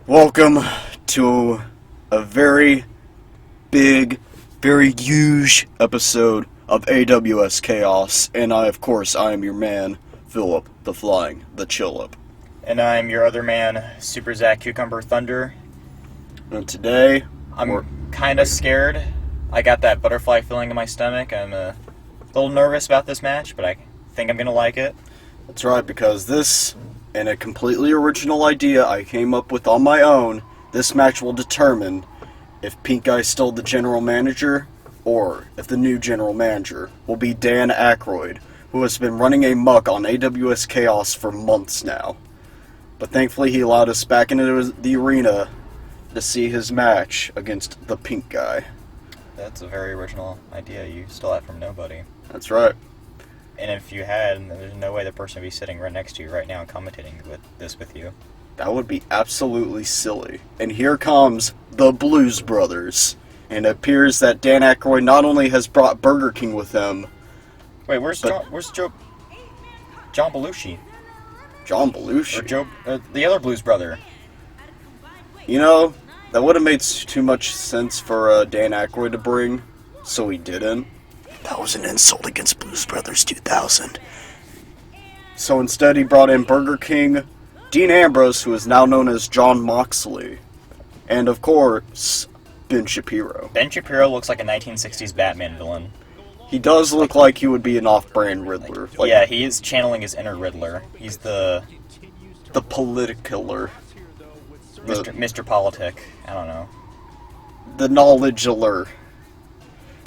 Welcome to a very big, very huge episode of AWS Chaos, and of course, I am your man, Philip, the Flying, the Chillip. And I'm your other man, Super Zach Cucumber Thunder. And today, I'm kind of scared. I got that butterfly feeling in my stomach. I'm a little nervous about this match, but I think I'm going to like it. That's right, because this, and a completely original idea I came up with on my own, this match will determine if Pink Eye's still the general manager, or if the new general manager will be Dan Aykroyd, who has been running amok on AWS Chaos for months now. But thankfully he allowed us back into the arena to see his match against the Pink Guy. That's a very original idea you stole that from nobody. That's right. And if you had, there's no way the person would be sitting right next to you right now and commentating with you. That would be absolutely silly. And here comes the Blues Brothers. And it appears that Dan Aykroyd not only has brought Burger King with him... Wait, where's John Belushi? John Belushi? Or the other Blues brother. You know, that would have made too much sense for Dan Aykroyd to bring, so he didn't. That was an insult against Blues Brothers 2000. So instead he brought in Burger King, Dean Ambrose, who is now known as John Moxley, and of course, Ben Shapiro. Ben Shapiro looks like a 1960s Batman villain. He does look like he would be an off-brand Riddler. Like, yeah, he is channeling his inner Riddler. He's the politiciller. Mr. Politic. I don't know. The knowledge-aller.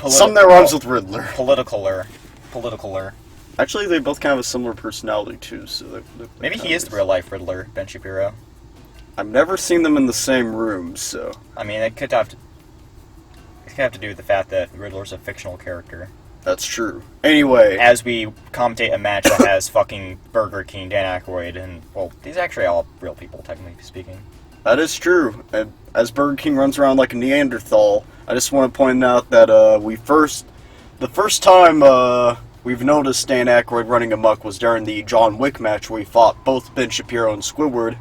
Something that rhymes with Riddler. Politicaler. Actually, they both kind of have a similar personality, too. So maybe he is the real-life Riddler, Ben Shapiro. I've never seen them in the same room, so... I mean, it could have to do with the fact that Riddler's a fictional character. That's true. Anyway... As we commentate a match that has fucking Burger King, Dan Aykroyd, and... Well, these are actually all real people, technically speaking. That is true. And as Burger King runs around like a Neanderthal, I just want to point out that the first time we've noticed Dan Aykroyd running amok was during the John Wick match where he fought both Ben Shapiro and Squidward,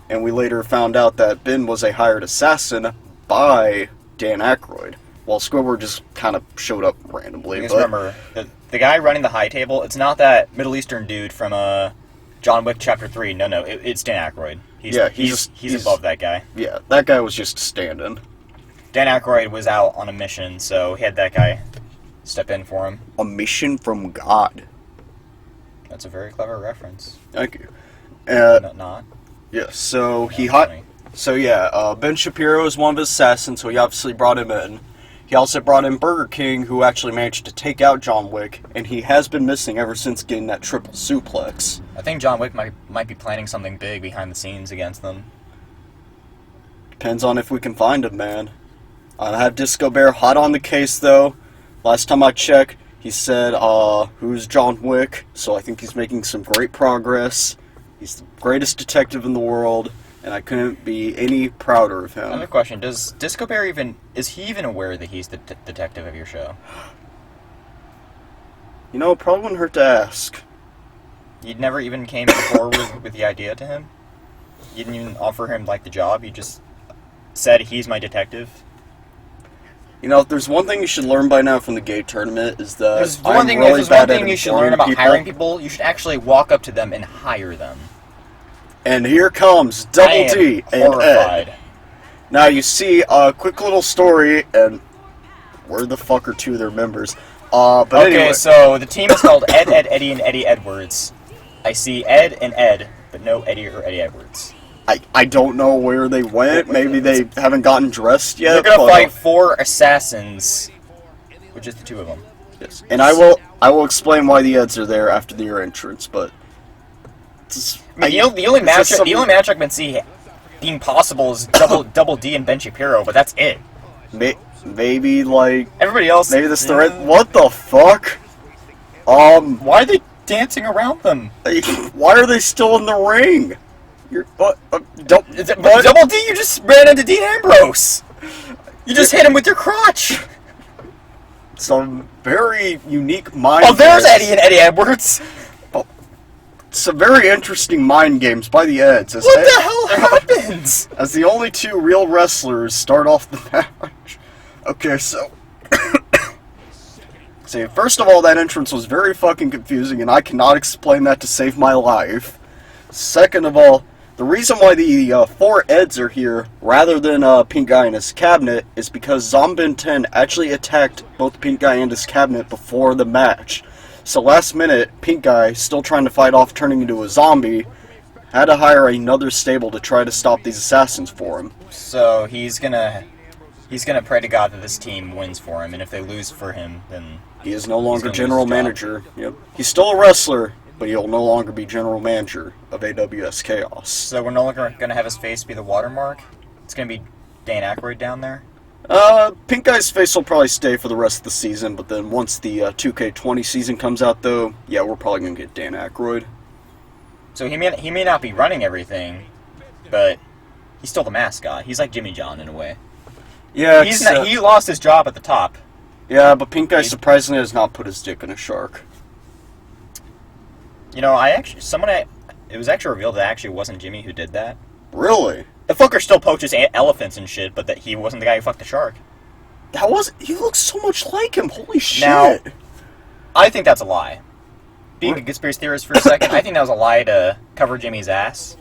and we later found out that Ben was a hired assassin by Dan Aykroyd, while Squidward just kind of showed up randomly. Because remember, the guy running the high table, it's not that Middle Eastern dude from John Wick Chapter 3. No, it's Dan Aykroyd. He's above that guy. Yeah, that guy was just standing. Dan Aykroyd was out on a mission, so he had that guy step in for him. A mission from God. That's a very clever reference. Thank you. Not. Yeah, so Ben Shapiro is one of his assassins, so he obviously brought him in. He also brought in Burger King, who actually managed to take out John Wick, and he has been missing ever since getting that triple suplex. I think John Wick might be planning something big behind the scenes against them. Depends on if we can find him, man. I have Disco Bear hot on the case, though. Last time I checked, he said, who's John Wick? So I think he's making some great progress. He's the greatest detective in the world, and I couldn't be any prouder of him. Another question, does Disco Bear is he even aware that he's the detective of your show? You know, it probably wouldn't hurt to ask. You never even came forward with the idea to him? You didn't even offer him, the job? You just said, he's my detective? You know, if there's one thing you should learn by now from the gay tournament is that there's one thing you should learn about hiring people. You should actually walk up to them and hire them. And here comes Double D and Ed. Now you see a quick little story, and where the fuck are two of their members? Anyway. So the team is called Ed, Eddy, and Eddie Edwards. I see Ed and Ed, but no Eddie or Eddie Edwards. I don't know where they went. Maybe they haven't gotten dressed yet. They're gonna fight 4 assassins, which is the 2 of them. Yes, and I will explain why the Eds are there after your entrance. But the only match I can see being possible is Double D and Ben Shapiro, but that's it. Maybe everybody else. Maybe this the red. What the fuck? Why are they dancing around them? Why are they still in the ring? Double D, you just ran into Dean Ambrose. You just hit him with your crotch. Some very unique mind. Oh, there's Eddie and Eddie Edwards. some very interesting mind games by the Eds. What the hell happens? As the only two real wrestlers start off the match. Okay, so... See, first of all, that entrance was very fucking confusing, and I cannot explain that to save my life. Second of all, the reason why the 4 Eds are here, rather than Pink Guy and his cabinet, is because Zombin 10 actually attacked both Pink Guy and his cabinet before the match. So last minute, Pink Guy, still trying to fight off turning into a zombie, had to hire another stable to try to stop these assassins for him. So he's gonna pray to God that this team wins for him, and if they lose for him, then... He is no longer general manager. Yep. He's still a wrestler, but he'll no longer be general manager of AWS Chaos. So we're no longer going to have his face be the watermark? It's going to be Dan Aykroyd down there? Pink Guy's face will probably stay for the rest of the season, but then once the 2K20 season comes out, though, yeah, we're probably going to get Dan Aykroyd. So he may not be running everything, but he's still the mascot. He's like Jimmy John in a way. Yeah, he lost his job at the top. Yeah, but Pink Guy surprisingly has not put his dick in a shark. You know, it was actually revealed that it actually wasn't Jimmy who did that. Really? The fucker still poaches elephants and shit, but that he wasn't the guy who fucked the shark. He looks so much like him, holy shit. Now, I think that's a lie. Being a conspiracy theorist for a second, I think that was a lie to cover Jimmy's ass.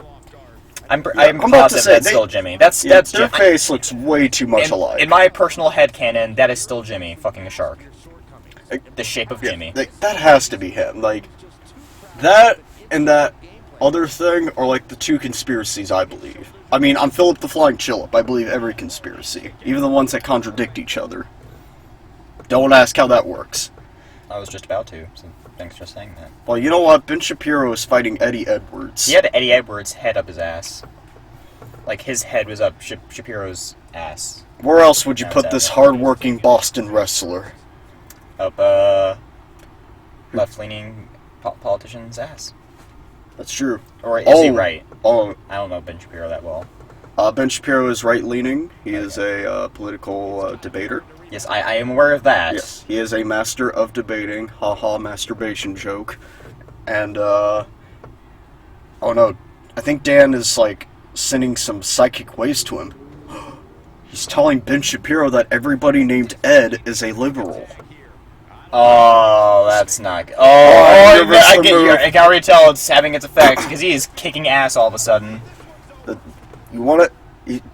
I'm positive that's still Jimmy. That's their Jimmy. face looks way too much alike. In my personal headcanon, that is still Jimmy fucking a shark. The shape of Jimmy. That has to be him. Like, that and that other thing are like the two conspiracies I believe. I mean, I'm Philip the Flying Chillip. I believe every conspiracy, even the ones that contradict each other. Don't ask how that works. I was just about to, so thanks for saying that. Well, you know what? Ben Shapiro is fighting Eddie Edwards. He had Eddie Edwards' head up his ass. Like, his head was up Shapiro's ass. Where else would you put this hard-working Boston wrestler? Up, left-leaning politician's ass. That's true. Or is he right? Oh, I don't know Ben Shapiro that well. Ben Shapiro is right-leaning. He is a political debater. Yes, I am aware of that. Yes, he is a master of debating. Ha-ha, masturbation joke. And, oh no, I think Dan is, like, sending some psychic waves to him. He's telling Ben Shapiro that everybody named Ed is a liberal. Oh, that's not good. I can already tell it's having its effect, because he is kicking ass all of a sudden. You want it?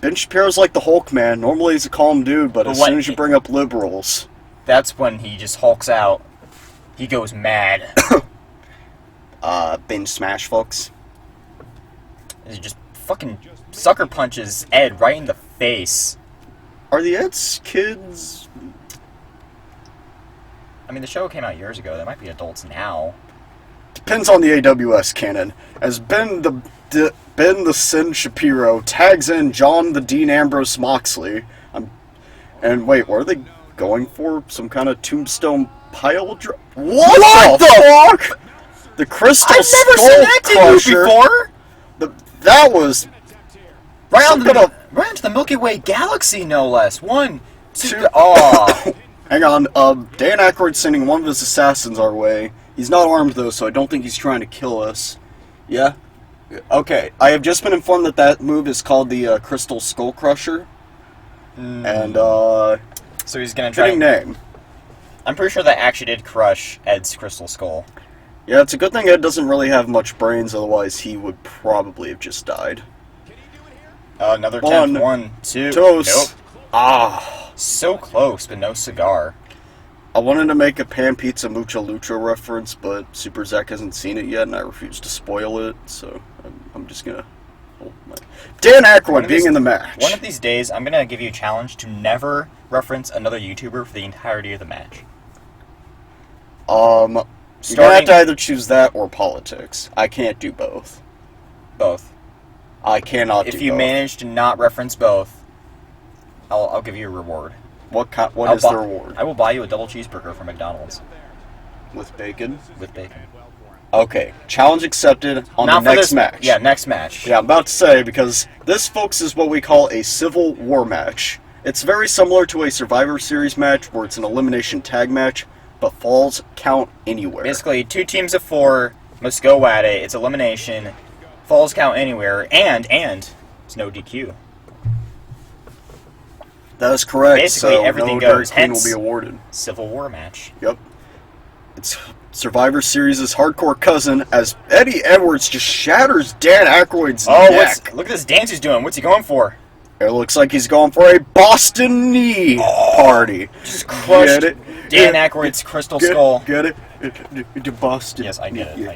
Ben Shapiro's like the Hulk, man. Normally he's a calm dude, but as soon as you bring up liberals... That's when he just hulks out. He goes mad. Ben Smash, folks. He just fucking sucker punches Ed right in the face. Are the Ed's kids... I mean, the show came out years ago. They might be adults now. Depends on the AWS canon. As Ben the Sin Shapiro tags in John the Dean Ambrose Moxley. And wait, what are they going for? Some kind of tombstone pile drop? What the fuck? The Crystal I've never seen that move before! That was... Right into the Milky Way galaxy, no less. 1, 2... Oh. Hang on, Dan Aykroyd's sending one of his assassins our way. He's not armed, though, so I don't think he's trying to kill us. Yeah? Okay, I have just been informed that move is called the Crystal Skull Crusher. And, so he's gonna try... Fitting name. I'm pretty sure that actually did crush Ed's crystal skull. Yeah, it's a good thing Ed doesn't really have much brains, otherwise he would probably have just died. Another attempt. 1, 2... Toast! Nope. Ah! So close, but no cigar. I wanted to make a Pan Pizza Mucha Lucha reference, but Super Zach hasn't seen it yet, and I refuse to spoil it, so I'm just gonna hold my... Dan Aykroyd being in the match. One of these days, I'm gonna give you a challenge to never reference another YouTuber for the entirety of the match. You're gonna have to either choose that or politics. I can't do both. Both. I cannot do both. If you manage to not reference both, I'll give you a reward. What is the reward? I will buy you a double cheeseburger from McDonald's. With bacon? With bacon. Okay, challenge accepted on the next match. Yeah, next match. Yeah, I'm about to say, because this, folks, is what we call a Civil War match. It's very similar to a Survivor Series match, where it's an elimination tag match, but falls count anywhere. Basically, 2 teams of 4 Must go at it. It's elimination. Falls count anywhere. And it's no DQ. That is correct. Basically, so everything no goes. Dairy Queen Hence, will be awarded. Civil War match. Yep. It's Survivor Series' hardcore cousin as Eddie Edwards just shatters Dan Aykroyd's neck. Look at this dance he's doing. What's he going for? It looks like he's going for a Boston knee party. Just crushed Get it? Dan Aykroyd's crystal skull. Get it? Boston. Yes, I get it.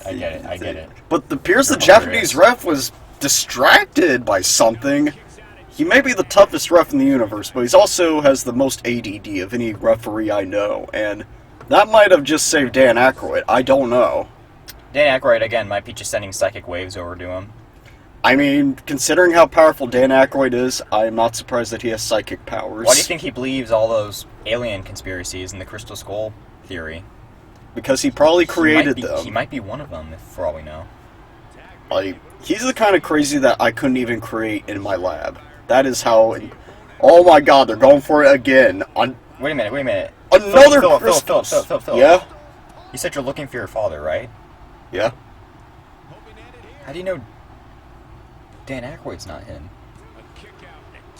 I get it. But the Japanese ref was distracted by something. He may be the toughest ref in the universe, but he also has the most ADD of any referee I know, and that might have just saved Dan Aykroyd. I don't know. Dan Aykroyd, again, might be just sending psychic waves over to him. I mean, considering how powerful Dan Aykroyd is, I'm not surprised that he has psychic powers. Why do you think he believes all those alien conspiracies and the crystal skull theory? Because he probably created them. He might be one of them, for all we know. He's the kind of crazy that I couldn't even create in my lab. That is how... Oh my god, they're going for it again. Wait a minute. Another Philip. Yeah? You said you're looking for your father, right? Yeah. How do you know Dan Aykroyd's not him?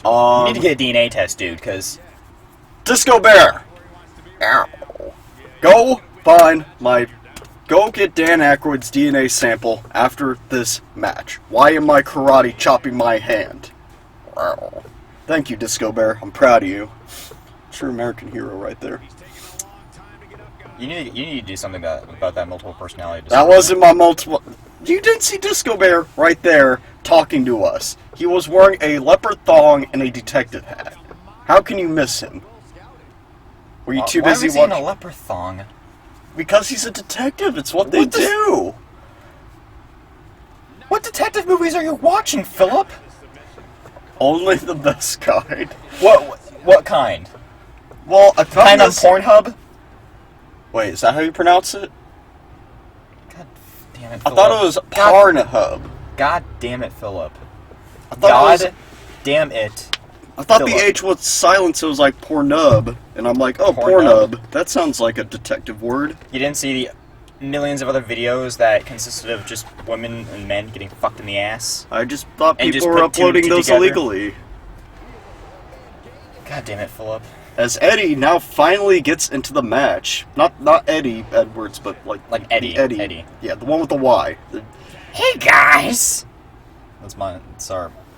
You need to get a DNA test, dude, because... Disco Bear! Ow. Go get Dan Aykroyd's DNA sample after this match. Why am I karate chopping my hand? Wow. Thank you, Disco Bear. I'm proud of you. True American hero right there. You need to do something about that multiple personality disorder. That wasn't my multiple... You didn't see Disco Bear right there talking to us. He was wearing a leopard thong and a detective hat. How can you miss him? Were you too busy watching? Why was he in a leopard thong? Because he's a detective. It's what they do. What detective movies are you watching, Philip? Only the best kind. What kind? Well, I found kind on Pornhub? Wait, is that how you pronounce it? God damn it, Philip. I thought it was Pornhub. God damn it, Philip. Damn it. I thought Philip. The H was silent, so it was like Pornhub. And I'm like, oh, Pornhub. That sounds like a detective word. You didn't see the millions of other videos that consisted of just women and men getting fucked in the ass? I just thought people were uploading those illegally. God damn it, Philip. As Eddie now finally gets into the match. Not Eddie Edwards, but like Eddy. Eddie. Yeah, the one with the Y. Hey guys! That's my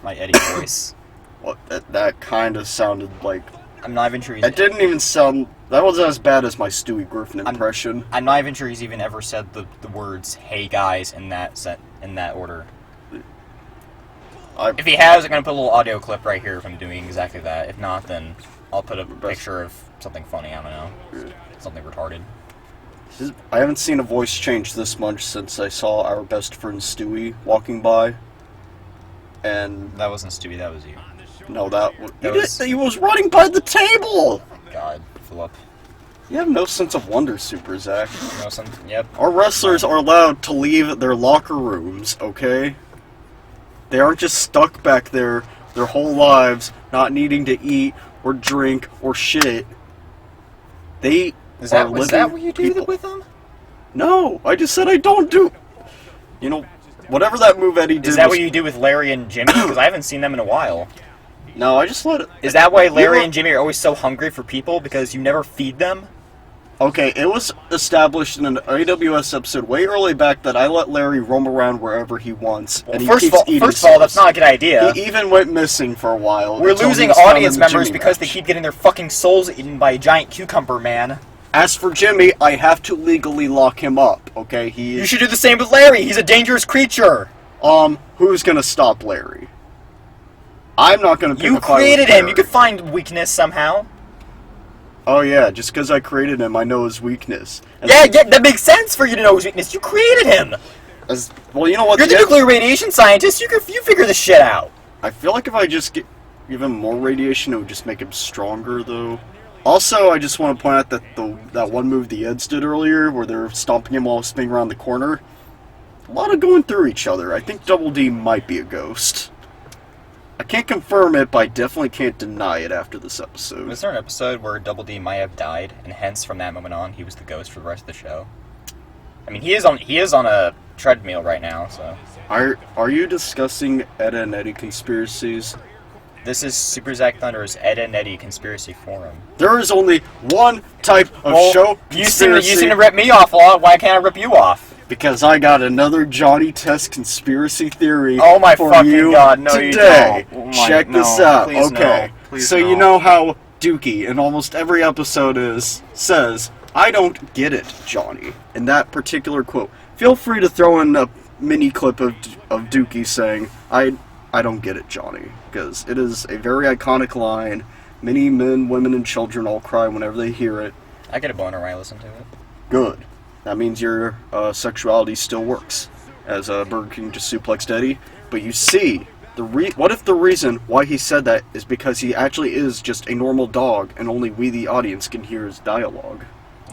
Eddie voice. What? That kind of sounded like... I'm not even sure he's... It didn't even sound... That wasn't as bad as my Stewie Griffin impression. I'm not even sure he's even ever said the words "Hey guys" in that order. If he has, I'm gonna put a little audio clip right here of him doing exactly that. If not, then I'll put a picture of something funny. I don't know, something retarded. I haven't seen a voice change this much since I saw our best friend Stewie walking by. And that wasn't Stewie. That was you. No, he was running by the table. God, Philip. You have no sense of wonder, Super Zach. Yep. Our wrestlers are allowed to leave their locker rooms, okay? They aren't just stuck back there their whole lives, not needing to eat or drink or shit. Was that what you do with them? No, I just said I don't do... You know, whatever that move Eddie did... Is that what you do with Larry and Jimmy? Because I haven't seen them in a while. No, I just let it... Is that why Larry and Jimmy are always so hungry for people? Because you never feed them? Okay, it was established in an AWS episode way early back that I let Larry roam around wherever he wants. Well, first of all, that's not a good idea. He even went missing for a while. We're losing audience members because they keep getting their fucking souls eaten by a giant cucumber man. As for Jimmy, I have to legally lock him up, okay? You should do the same with Larry. He's a dangerous creature. Who's gonna stop Larry? I'm not gonna pick a fight with Larry. You created him. You could find weakness somehow. Oh yeah, just because I created him, I know his weakness. Yeah, that makes sense for you to know his weakness. You created him. Well, you know what? You're the nuclear radiation scientist. You figure this shit out. I feel like if I just give him more radiation, it would just make him stronger, though. Also, I just want to point out that that one move the Eds did earlier, where they're stomping him while spinning around the corner, a lot of going through each other. I think Double D might be a ghost. I can't confirm it, but I definitely can't deny it after this episode. Was there an episode where Double D might have died, and hence from that moment on, he was the ghost for the rest of the show? I mean, he is on a treadmill right now, so. Are you discussing Ed and Eddy conspiracies? This is Super Zack Thunder's Ed and Eddy Conspiracy Forum. There is only one type of show conspiracy. You seem to rip me off a lot. Why can't I rip you off? Because I got another Johnny Test conspiracy theory oh my for fucking you God, no, today. You don't. Check this out. Okay. So no. you know how Dookie in almost every episode says, "I don't get it, Johnny." In that particular quote, feel free to throw in a mini clip of Dookie saying, I don't get it, Johnny," because it is a very iconic line. Many men, women, and children all cry whenever they hear it. I get a boner when I listen to it. Good. That means your sexuality still works, as Burger King just suplexed Eddy. But you see, what if the reason why he said that is because he actually is just a normal dog, and only we, the audience, can hear his dialogue?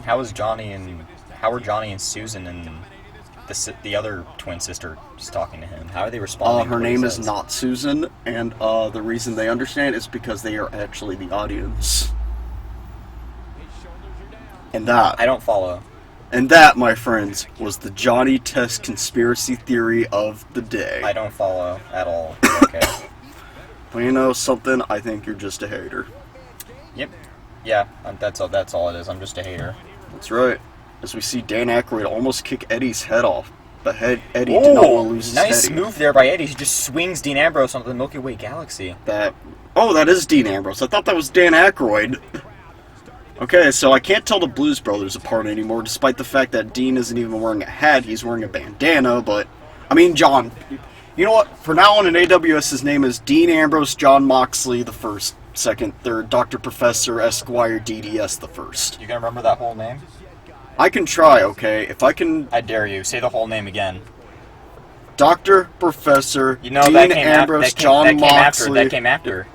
How are Johnny and Susan and the other twin sister just talking to him? How are they responding? Her name is not Susan, and the reason they understand is because they are actually the audience. And that... I don't follow. And that, my friends, was the Johnny Test conspiracy theory of the day. I don't follow at all. Okay. Well, you know something? I think you're just a hater. Yep. Yeah, that's all it is. I'm just a hater. That's right. As we see Dan Aykroyd almost kick Eddie's head off, but Eddy did not want to lose his head. Nice move there by Eddy. He just swings Dean Ambrose onto the Milky Way galaxy. That is Dean Ambrose. I thought that was Dan Aykroyd. Okay, so I can't tell the Blues Brothers apart anymore, despite the fact that Dean isn't even wearing a hat, he's wearing a bandana, but... I mean, John... You know what? For now on in AWS, his name is Dean Ambrose John Moxley the First, Second, Third, Dr. Professor Esquire DDS the First. You gonna remember that whole name? I can try, okay? If I can... I dare you. Say the whole name again. Dr. Professor Dean Ambrose John Moxley. That came after.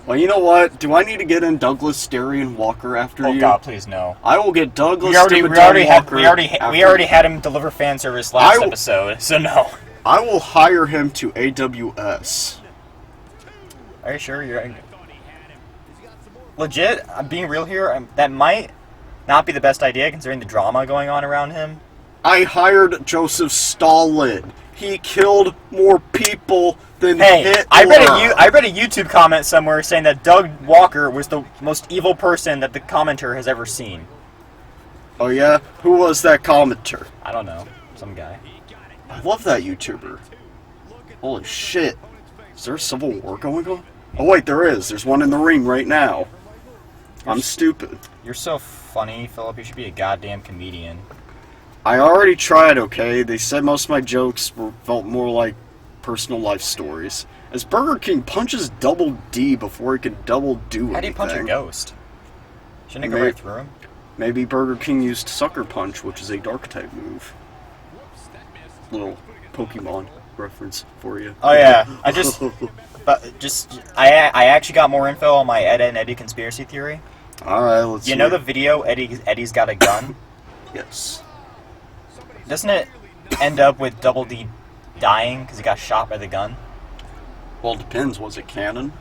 Well, you know what? Do I need to get in Douglas Darian Walker after you? Oh God, please no. I will get Douglas We already had him deliver fan service last episode, so no. I will hire him to AWS. Are you sure you're legit? I'm being real here. That might not be the best idea considering the drama going on around him. I hired Joseph Stalin. He killed more people than Hitler. I read a YouTube comment somewhere saying that Doug Walker was the most evil person that the commenter has ever seen. Oh yeah? Who was that commenter? I don't know. Some guy. I love that YouTuber. Holy shit. Is there a civil war going on? Oh wait, there is. There's one in the ring right now. I'm stupid. You're so funny, Philip. You should be a goddamn comedian. I already tried, okay? They said most of my jokes felt more like personal life stories. As Burger King punches Double D before he could double do anything. How do you punch a ghost? Shouldn't it go right through him? Maybe Burger King used Sucker Punch, which is a dark type move. Little Pokemon reference for you. Oh yeah, I actually got more info on my Ed and Eddy conspiracy theory. All right, let's. You know the video Eddy's got a gun. Yes. Doesn't it end up with Double D dying because he got shot by the gun? Well, it depends. Was it canon?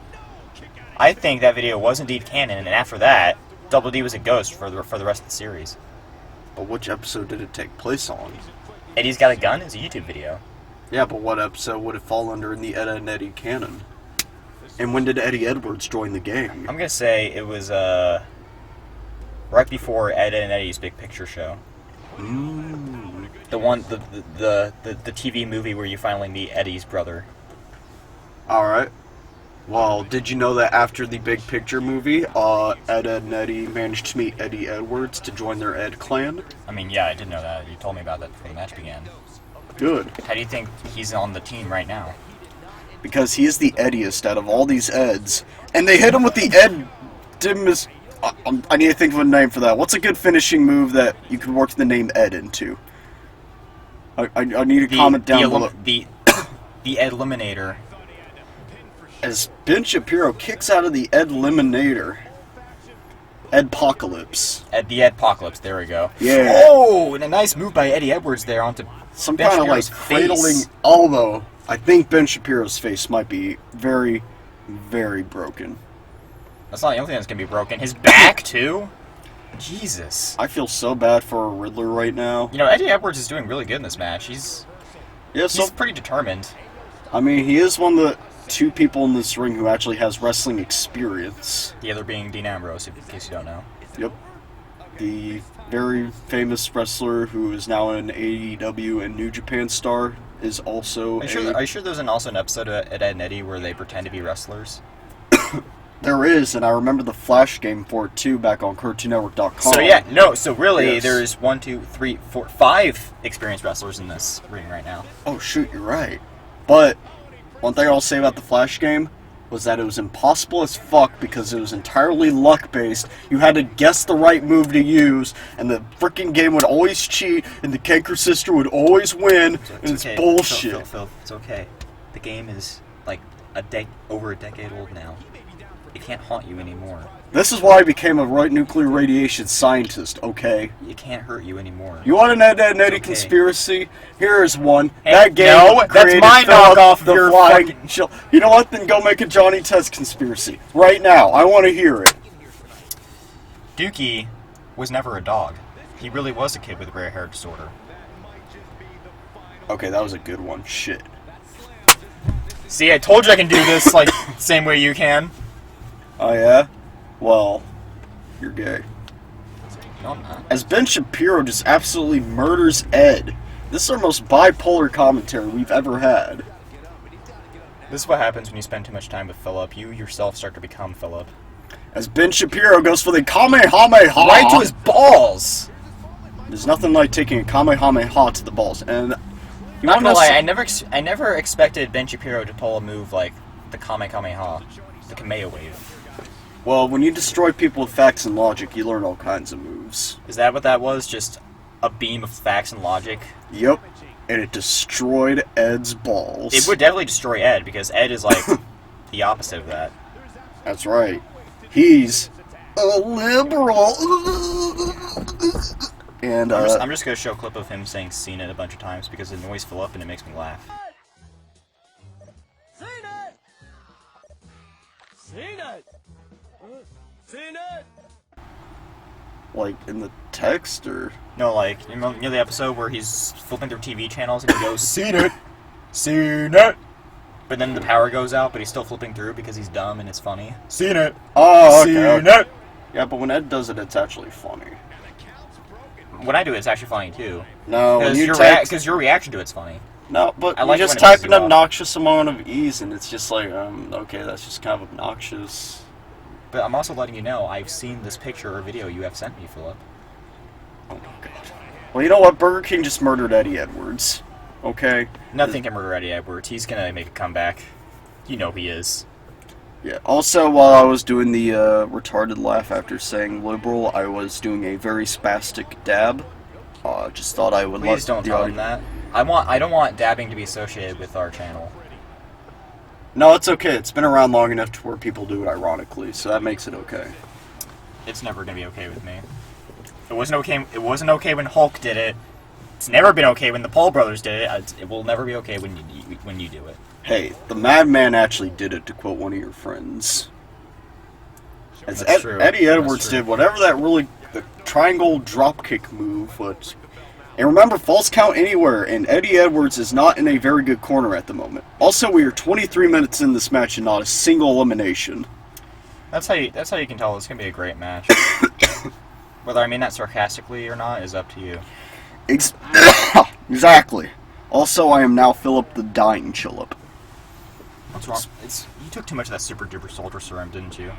I think that video was indeed canon, and after that, Double D was a ghost for the rest of the series. But which episode did it take place on? Eddy's Got a Gun is a YouTube video. Yeah, but what episode would it fall under in the Ed and Eddy canon? And when did Eddie Edwards join the gang? I'm gonna say it was right before Ed and Eddy's Big Picture show. The one, the TV movie where you finally meet Eddie's brother. Alright. Well, did you know that after the Big Picture movie, Ed and Eddy managed to meet Eddie Edwards to join their Ed clan? I mean, yeah, I did know that. You told me about that before the match began. Good. How do you think he's on the team right now? Because he is the Eddiest out of all these Eds. And they hit him with the Ed... I need to think of a name for that. What's a good finishing move that you could work the name Ed into? I need a comment down below. The Ed Eliminator. As Ben Shapiro kicks out of the Ed Eliminator. Edpocalypse. The Edpocalypse, there we go. Yeah. Oh, and a nice move by Eddie Edwards there onto some Ben kind of like cradling elbow. I think Ben Shapiro's face might be very, very broken. That's not the only thing that's going to be broken. His back, too? Jesus. I feel so bad for Riddler right now. You know, Eddie Edwards is doing really good in this match. He's Yeah, pretty determined. I mean, he is one of the 2 people in this ring who actually has wrestling experience. The other being Dean Ambrose, in case you don't know. Yep. The very famous wrestler who is now an AEW and New Japan star is also Are you sure there's also an episode of Ed, and Eddy where they pretend to be wrestlers? There is, and I remember the Flash game for it too back on CartoonNetwork.com. So really, Yes. there's 1, 2, 3, 4, 5 experienced wrestlers in this ring right now. Oh shoot, you're right. But one thing I'll say about the Flash game was that it was impossible as fuck because it was entirely luck-based. You had to guess the right move to use, and the freaking game would always cheat, and the Kanker sister would always win, and it's okay. bullshit. Phil, it's okay. The game is like over a decade old now. It can't haunt you anymore. This is why I became a nuclear radiation scientist, okay? It can't hurt you anymore. You want an Ed, Ed and Eddy Okay. conspiracy? Here is one. Hey, that game no, that's created my Philip knockoff of the your Flying fucking- Chill. You know what? Then go make a Johnny Test conspiracy. Right now. I want to hear it. Dookie was never a dog. He really was a kid with a rare hair disorder. Okay, that was a good one. Shit. See, I told you I can do this like same way you can. Oh, yeah? Well, you're gay. No, I'm not. As Ben Shapiro just absolutely murders Ed. This is our most bipolar commentary we've ever had. This is what happens when you spend too much time with Philip. You yourself start to become Philip. As Ben Shapiro goes for the Kamehameha. Right to his balls! There's nothing like taking a Kamehameha to the balls. And you Not want gonna to lie, I never expected Ben Shapiro to pull a move like the Kamehameha, the Kamea wave. Well, when you destroy people with facts and logic, you learn all kinds of moves. Is that what that was? Just a beam of facts and logic? Yep. And it destroyed Ed's balls. It would definitely destroy Ed, because Ed is like the opposite of that. That's right. He's a liberal. And, I'm just gonna show a clip of him saying "seen it" a bunch of times because it annoys Philip and it makes me laugh. Seen it! Seen it! Seen it! like, in the text, or... No, like, you know the episode where he's flipping through TV channels and he goes, "Seen it! Seen it!" But then the power goes out, but he's still flipping through because he's dumb and it's funny. "Seen it! Oh, Seen okay. it!" Yeah, but when Ed does it, it's actually funny. When I do it, it's actually funny too. No, when Because you text... your reaction to it's funny. No, but I you like it just when it type pisses an you off. obnoxious amount of ease, and it's just like, okay, that's just kind of obnoxious. But I'm also letting you know I've seen this picture or video you have sent me, Philip. Oh my god. Well, you know what? Burger King just murdered Eddie Edwards. Okay? Nothing can murder Eddie Edwards. He's gonna make a comeback. You know he is. Yeah. Also, while I was doing the retarded laugh after saying liberal, I was doing a very spastic dab. Just thought I would Please let don't the tell him audience... that. I don't want dabbing to be associated with our channel. No, it's okay. It's been around long enough to where people do it ironically, so that makes it okay. It's never gonna be okay with me. It wasn't okay. It wasn't okay when Hulk did it. It's never been okay when the Paul brothers did it. It will never be okay when you do it. Hey, the madman actually did it, to quote one of your friends. As That's true. Eddie That's Edwards true. did whatever that the triangle dropkick move was. And remember, false count anywhere, and Eddie Edwards is not in a very good corner at the moment. Also, we are 23 minutes in this match and not a single elimination. That's how you can tell it's gonna be a great match. Whether I mean that sarcastically or not is up to you. Exactly. Also, I am now Philip the Dying Chillip. What's wrong? You took too much of that super duper soldier serum, didn't you?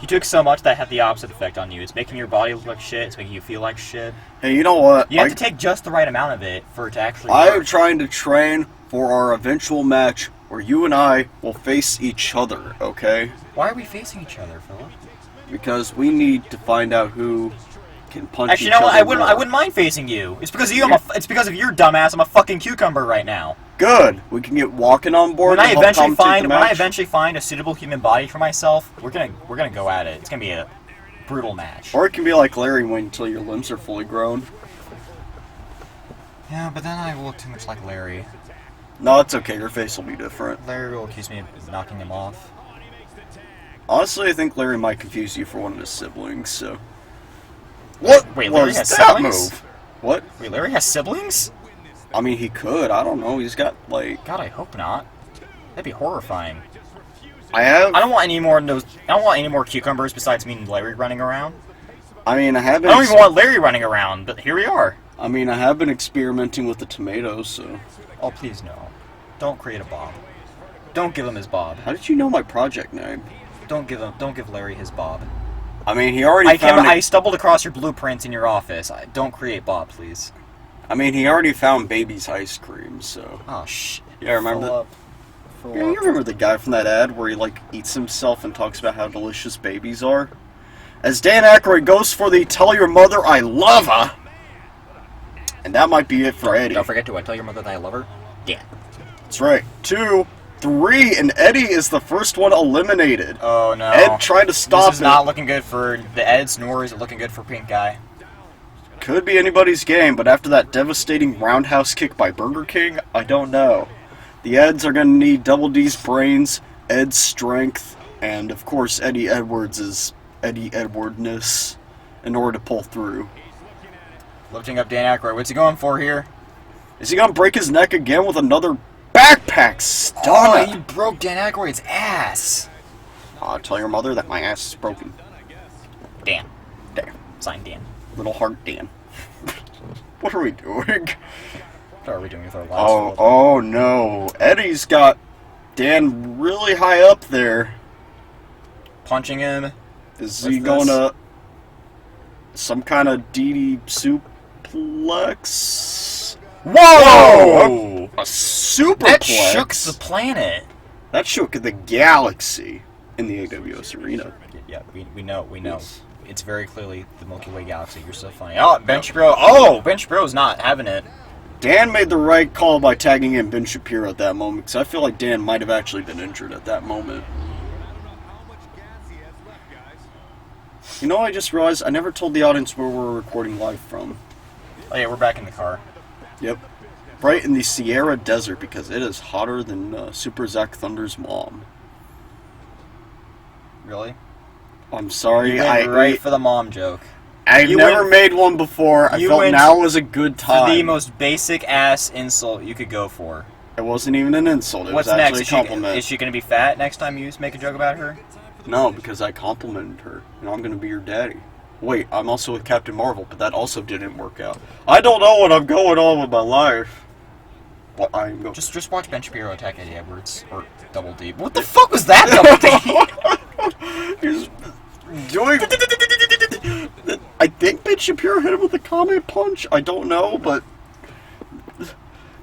You took so much that had the opposite effect on you. It's making your body look like shit. It's making you feel like shit. Hey, you know what? You have to take just the right amount of it for it to actually I am work. trying to train for our eventual match where you and I will face each other, okay? Why are we facing each other, Philip? Because we need to find out who can punch Actually, each you know what? other more. I wouldn't mind facing you. It's because of you. It's because of your dumbass. I'm a fucking cucumber right now. Good. We can get walking on board. When I and help commentate the when I match. eventually find a suitable human body for myself, we're gonna go at it. It's gonna be a brutal match. Or it can be like Larry Wayne until your limbs are fully grown. Yeah, but then I will look too much like Larry. No, it's okay. Your face will be different. Larry will accuse me of knocking him off. Honestly, I think Larry might confuse you for one of his siblings, so... What Wait, Larry was has that siblings? move? What? Wait, Larry has siblings? I mean, he could. I don't know. He's got, like... God, I hope not. That'd be horrifying. I don't want any more cucumbers besides me and Larry running around. I mean, I have I been... don't even want Larry running around, but here we are. I mean, I have been experimenting with the tomatoes, so... Oh, please no. Don't create a Bob. Don't give him his Bob. How did you know my project name? Don't give Larry his Bob. I mean, he already found... I stumbled across your blueprints in your office. Don't create Bob, please. I mean, he already found Baby's ice cream, so... Oh, shh. Yeah, remember that? Yeah, you remember the guy from that ad where he, like, eats himself and talks about how delicious babies are? As Dan Aykroyd goes for the tell your mother I love her. And that might be it for Eddie. Don't forget to tell your mother that I love her. Dan. That's right. 2, 3, and Eddie is the first one eliminated. Oh, no. Ed tried to stop This is not looking good for the Eds, nor is it looking good for Pink Guy. Could be anybody's game, but after that devastating roundhouse kick by Burger King, I don't know. The Eds are going to need Double D's brains, Ed's strength, and of course Eddie Edwards' Eddie Edwardness in order to pull through. Lifting up Dan Aykroyd. What's he going for here? Is he going to break his neck again with another backpack stunner? Oh, he broke Dan Aykroyd's ass. I'll tell your mother that my ass is broken. Dan. Damn. Signed Dan. Little heart Dan. What are we doing? What are we doing with our lives? Oh no. Eddie's got Dan really high up there. Punching him. Is he going to some kind of DD suplex? Whoa! A superplex? That shook the planet. That shook the galaxy in the AWS arena. Yeah, we know. Yes. It's very clearly the Milky Way galaxy. You're so funny. Oh, Ben Shapiro. Oh, Ben Shapiro's not having it. Dan made the right call by tagging in Ben Shapiro at that moment, because I feel like Dan might have actually been injured at that moment. You know, I just realized I never told the audience where we're recording live from. Oh yeah, we're back in the car. Yep. Right in the Sierra Desert, because it is hotter than Super Zack Thunder's mom. Really? I'm sorry, You went right for the mom joke. I've never made one before. I felt now was a good time. The most basic ass insult you could go for. It wasn't even an insult. It What's was actually next? a compliment. Is she going to be fat next time you make a joke about her? No, because I complimented her, and I'm going to be your daddy. Wait, I'm also with Captain Marvel, but that also didn't work out. I don't know what I'm going on with my life. What I'm going. Just watch Ben Shapiro attack Eddie Edwards or Double D. What the fuck was that, Double D? He's doing. I think Ben Shapiro hit him with a comment punch. I don't know, but.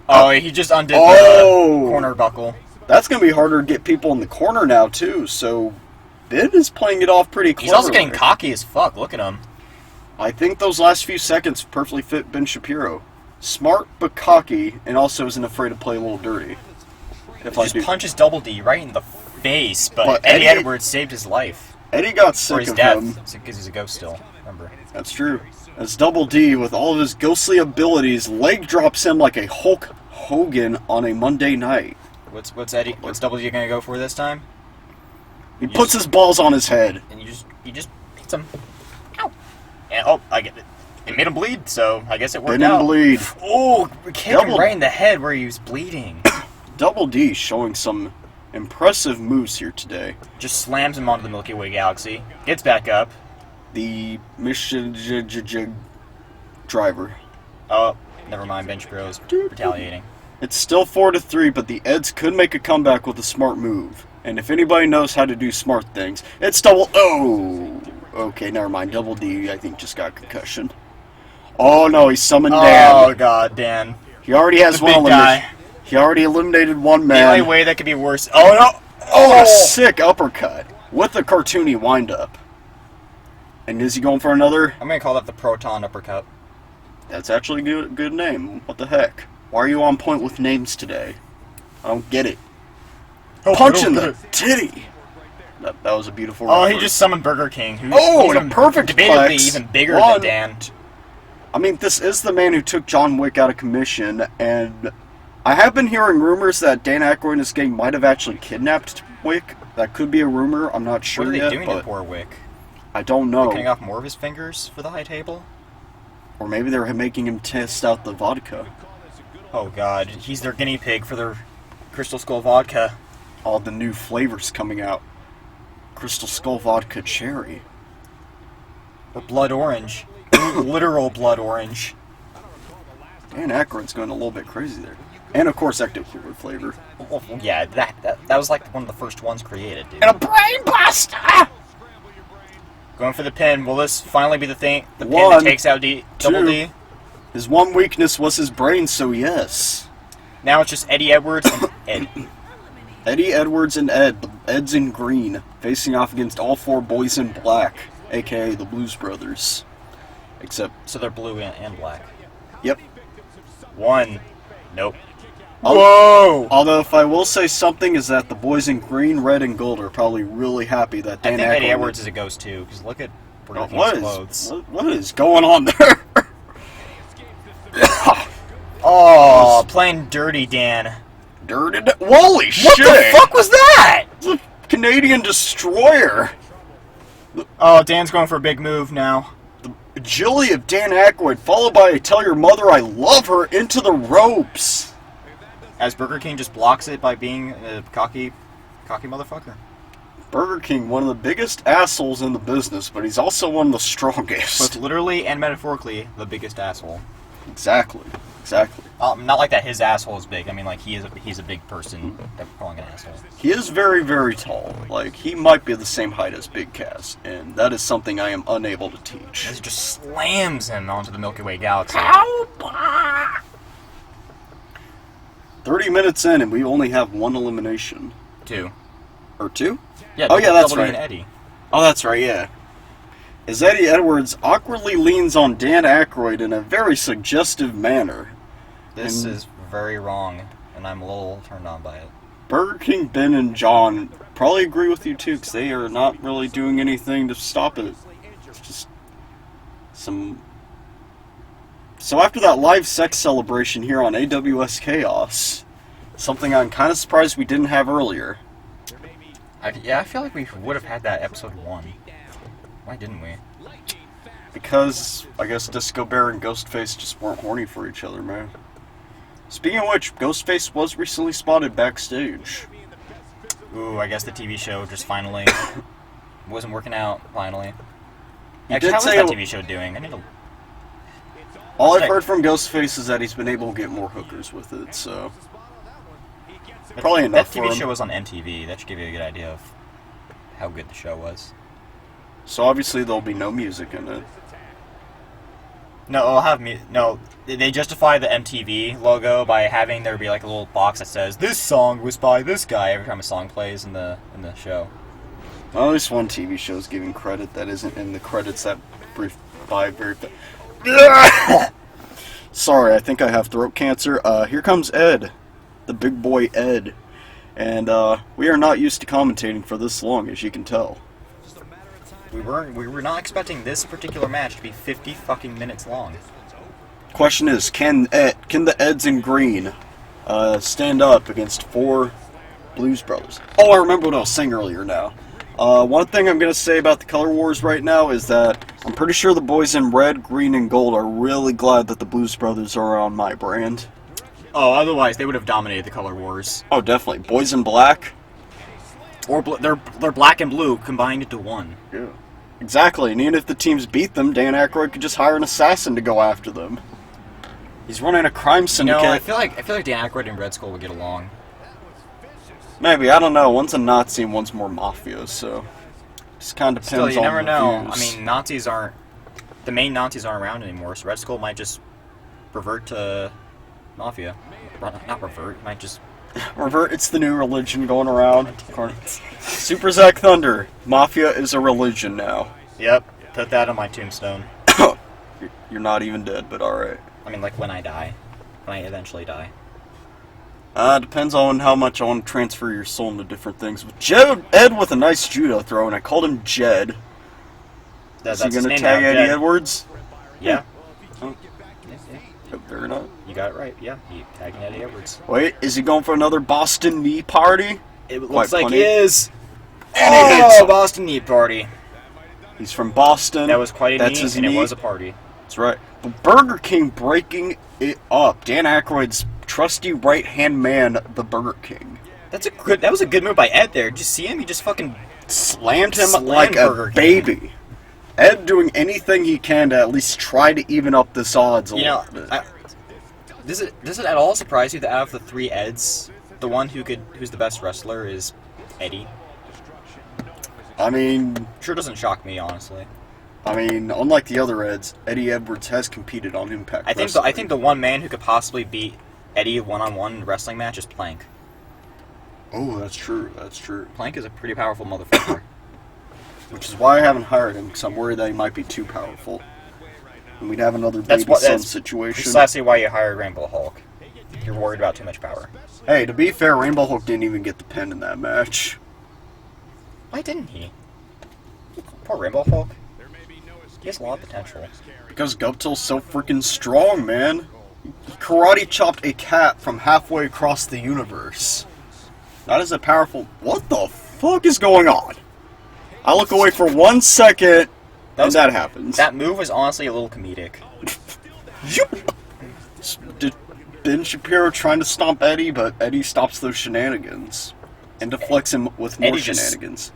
Oh, he just undid the corner buckle. That's going to be harder to get people in the corner now, too, so Ben is playing it off pretty cleverly. He's also getting cocky as fuck. Look at him. I think those last few seconds perfectly fit Ben Shapiro. Smart but cocky, and also isn't afraid to play a little dirty. If He just punches Double D right in the face, but Eddie Edwards saved his life. Eddie got Or sick his of death, him. because he's a ghost still, remember. That's true. As Double D, with all of his ghostly abilities, leg drops him like a Hulk Hogan on a Monday night. What's Double D gonna go for this time? He puts his balls on his head. And he just hits him. Ow! And I get it. It made him bleed, so I guess it worked out. Didn't bleed. Oh, kick him right in the head where he was bleeding. Double D showing some impressive moves here today. Just slams him onto the Milky Way galaxy. Gets back up. The mission driver. Oh, never mind. Ben Shapiro's retaliating. It's still 4-3, but the Eds could make a comeback with a smart move. And if anybody knows how to do smart things, it's Double... Oh! Okay, never mind. Double D, I think, just got concussion. Oh, no, he summoned Dan. Oh, God, Dan. He already has The one big eliminated. guy. He already eliminated one The man. only way that could be worse... Oh, no! Oh, a sick uppercut with a cartoony wind-up. And is he going for another? I'm gonna call that the Proton Uppercut. That's actually a good name. What the heck? Why are you on point with names today? I don't get it. Punch in the titty! That was a beautiful Oh, reference. he just summoned Burger King. Who's Oh, and a perfect debatably plex. even bigger One. than Dan. I mean, this is the man who took John Wick out of commission, and I have been hearing rumors that Dan Aykroyd in this game might have actually kidnapped Wick, That could be a rumor. I'm not sure What are they yet, doing to but poor Wick? I don't know. Cutting off more of his fingers for the high table? Or maybe they're making him test out the vodka. Oh god, he's their guinea pig for their Crystal Skull vodka. All the new flavors coming out. Crystal Skull Vodka Cherry. Or blood orange. Literal blood orange. Dan Aykroyd's going a little bit crazy there. And of course, Ecto Cooler flavor. Oh, yeah, that was like one of the first ones created, dude. And a brain buster! Going for the pin. Will this finally be the thing? The pin One, that takes out Double D? His one weakness was his brain, so yes. Now it's just Eddie Edwards and Ed. Eddie Edwards and Ed, the Eds in green, facing off against all four boys in black, aka the Blues Brothers. Except, So they're blue and black. yep. One. Nope. Whoa! Although, if I will say something, is that the boys in green, red, and gold are probably really happy that I Dan think Eddie Aykroyd- Edwards is a ghost too, because look at Burger King's What clothes. what is going on there? Oh, playing dirty, Dan. Dirty. Holy shit! What the fuck was that? It's a Canadian destroyer. Oh, Dan's going for a big move now. The agility of Dan Aykroyd, followed by a "Tell Your Mother I Love Her" into the ropes. As Burger King just blocks it by being a cocky motherfucker. Burger King, one of the biggest assholes in the business, but he's also one of the strongest. Both literally and metaphorically, the biggest asshole. Exactly. Not like that his asshole is big. I mean, like, he's a big person that we're calling an asshole. He is very, very tall. Like, he might be the same height as Big Cass, and that is something I am unable to teach. This just slams him onto the Milky Way galaxy. 30 minutes in, and we only have one elimination. 2. Or two? Yeah, Oh, yeah, that's Double D right. and Eddie. Oh, that's right, yeah. As Eddie Edwards awkwardly leans on Dan Aykroyd in a very suggestive manner. This And is very wrong, and I'm a little turned on by it. Burger King, Ben, and John probably agree with you too, because they are not really doing anything to stop it. It's just some... So after that live sex celebration here on AWS Chaos, something I'm kind of surprised we didn't have earlier. I feel like we would have had that episode 1. Why didn't we? Because, I guess Disco Bear and Ghostface just weren't horny for each other, man. Speaking of which, Ghostface was recently spotted backstage. Ooh, I guess the TV show just finally wasn't working out, finally. He Actually, did how is say that a- TV show doing? I need to... All I've heard from Ghostface is that he's been able to get more hookers with it, so... Probably enough That for TV him. show was on MTV. That should give you a good idea of how good the show was. So obviously there'll be no music in it. No, it'll have no. They justify the MTV logo by having there be like a little box that says this song was by this guy every time a song plays in the show. Well, at least one TV show's giving credit that isn't in the credits that brief by very... Sorry, I think I have throat cancer. Here comes Ed. The big boy Ed. And we are not used to commentating for this long, as you can tell. We were not expecting this particular match to be 50 fucking minutes long. Question is, can the Eds in green stand up against 4 Blues Brothers? Oh, I remember what I was saying earlier now. One thing I'm going to say about the Color Wars right now is that I'm pretty sure the boys in red, green, and gold are really glad that the Blues Brothers are on my brand. Oh, otherwise they would have dominated the Color Wars. Oh, definitely. Boys in black? Or they're black and blue combined into one. Yeah. Exactly, and even if the teams beat them, Dan Aykroyd could just hire an assassin to go after them. He's running a crime syndicate. No, I feel like Dan Aykroyd and Red Skull would get along. Maybe, I don't know. One's a Nazi and one's more mafia, so... Just kind of depends Still, you on never the know. views. I mean, Nazis aren't... The main Nazis aren't around anymore, so Red Skull might just revert to Mafia. Not revert, might just... Revert, it's the new religion going around. Super Zack Thunder. Mafia is a religion now. Yep, put that on my tombstone. You're not even dead, but alright. I mean, like, when I die. When I eventually die. Depends on how much I want to transfer your soul into different things. With Ed with a nice judo throw, and I called him Jed. That's Is he his going to name tag now, Eddie Jed. Edwards? Yeah. Oh, Yeah. fair enough. You got it right, yeah. He tagging Eddie Edwards. Wait, is he going for another Boston knee party? It Quite looks like funny. he is. And he hits him. Boston Knee Party. He's from Boston. That was quite a That's knee, his and knee. it was a party. That's right. But Burger King breaking it up. Dan Aykroyd's trusty right-hand man, the Burger King. That was a good move by Ed there. Did you see him? He just fucking Slammed him Slammed like Burger a King. baby. Ed doing anything he can to at least try to even up this odds a You know, little bit. does it at all surprise you that out of the 3 Eds, the one who's the best wrestler is Eddy? I mean, Sure doesn't shock me, honestly. unlike the other Eds, Eddie Edwards has competed on Impact Wrestling. I think the one man who could possibly beat Eddy one-on-one in a wrestling match is Plank. Oh, that's true. That's true. Plank is a pretty powerful motherfucker. Which is why I haven't hired him, because I'm worried that he might be too powerful. And we'd have another That's baby son that's situation. precisely why you hired Rainbow Hulk. You're worried about too much power. Hey, to be fair, Rainbow Hulk didn't even get the pin in that match. Why didn't he? Poor Rainbow Hulk. He has a lot of potential. Because Guptill's so freaking strong, man. He karate chopped a cat from halfway across the universe. That is a powerful... What the fuck is going on? I look away for 1 second, and that happens. That move was honestly a little comedic. Did Ben Shapiro trying to stomp Eddie, but Eddie stops those shenanigans. And deflects him with more Eddie just- shenanigans.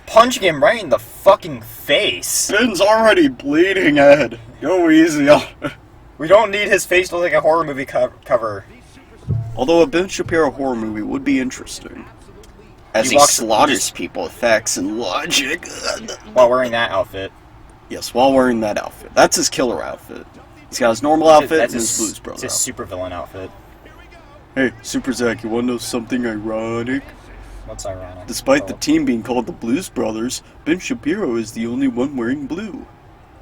Punching him right in the fucking face. Ben's already bleeding, Ed. Go easy on We don't need his face to look like a horror movie cover. Although a Ben Shapiro horror movie would be interesting. As he walks- slaughters just- people with facts and logic. While wearing that outfit. Yes, while wearing that outfit. That's his killer outfit. He's got his normal outfit and his Blues It's Brother his outfit. supervillain outfit. Hey, Super Zach, you wanna know something ironic? What's ironic? Despite the Oh, team being called the Blues Brothers, Ben Shapiro is the only one wearing blue.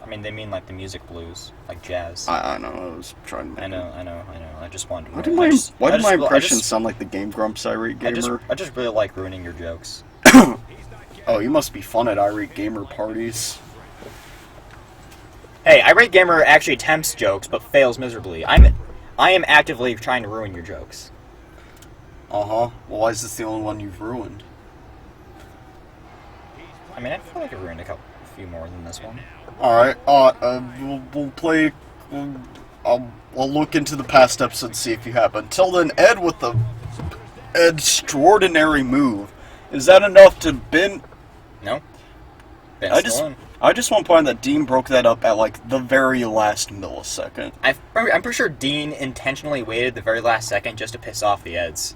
I mean, they mean like the music blues, like jazz. I know, I was trying to... I know. I just wanted to. Why did my I impression just- sound like the Game Grumps Irate Gamer? I just really like ruining your jokes. Oh, you must be fun at Irate Gamer parties. Hey, Irate Gamer actually attempts jokes, but fails miserably. I am actively trying to ruin your jokes. Uh-huh. Well, why is this the only one you've ruined? I mean, I feel like I ruined a few more than this one. Alright, we'll play... I'll look into the past episode and see if you have. Until then, Ed with the extraordinary move. Is that enough to Ben... No. Ben's still in. I just want to point out that Dean broke that up at, like, the very last millisecond. I'm pretty sure Dean intentionally waited the very last second just to piss off the Eds.